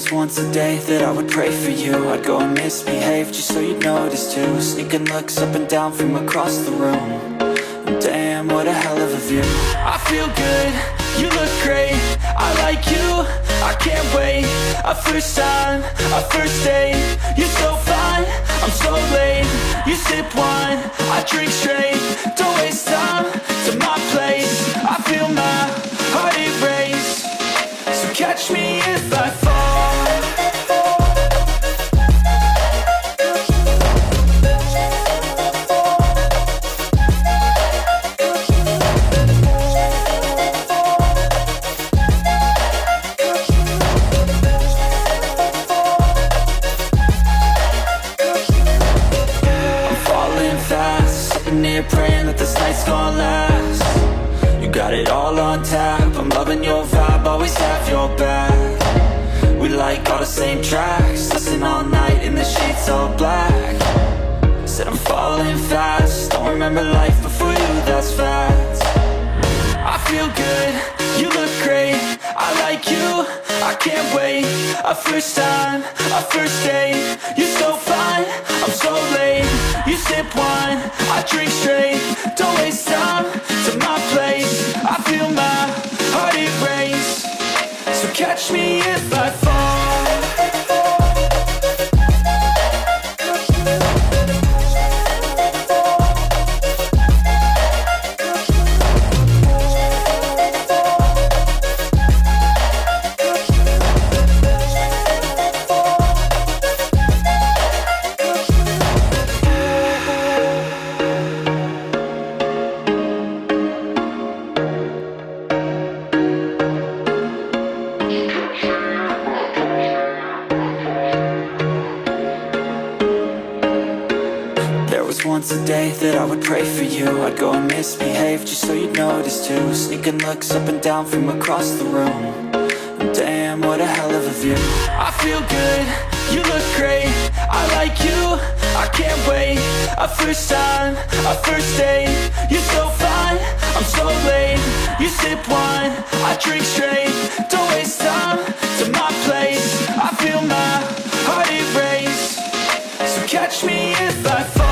was once a day that I would pray for you. I'd go and misbehave just so you'd notice too. Sneaking looks up and down from across the room. And damn, what a hell of a view. I feel good, you look great, I like you, I can't wait. A first time, a first date, you're so fine, I'm so late. You sip wine, I drink straight, don't waste time to my place. I feel my heart erase, so catch me if I fall. Praying that this night's gonna last. You got it all on tap, I'm loving your vibe, always have your back. We like all the same tracks, listen all night in the sheets all black. Said I'm falling fast, don't remember life before you, that's facts. I feel good, you look great, I like you, I can't wait. A first time, a first date, you're so fine, I'm so late. You sip wine, I drink straight, don't waste time to my place. I feel my heart erase, so catch me if I fall. Once a day that I would pray for you. I'd go and misbehave just so you'd notice too. Sneaking looks up and down from across the room. And damn, what a hell of a view. I feel good, you look great, I like you, I can't wait. A first time, a first date, you're so fine, I'm so late. You sip wine, I drink straight, don't waste time to my place. I feel my heart erase, so catch me if I fall.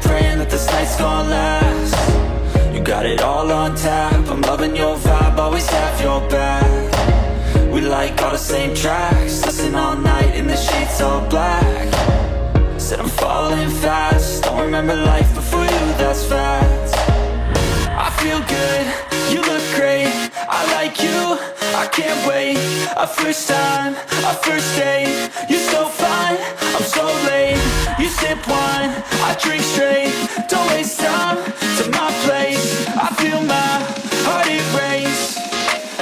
Praying that this night's gonna last. You got it all on tap, I'm loving your vibe, always have your back. We like all the same tracks, listen all night in the sheets all black. Said I'm falling fast, don't remember life before you, that's facts. I feel good, you look great, I like you, I can't wait. A first time, a first date, you're so fine, I'm so late. You sip wine, I drink straight, don't waste time to my place. I feel my heart erase,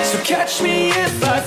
so catch me if I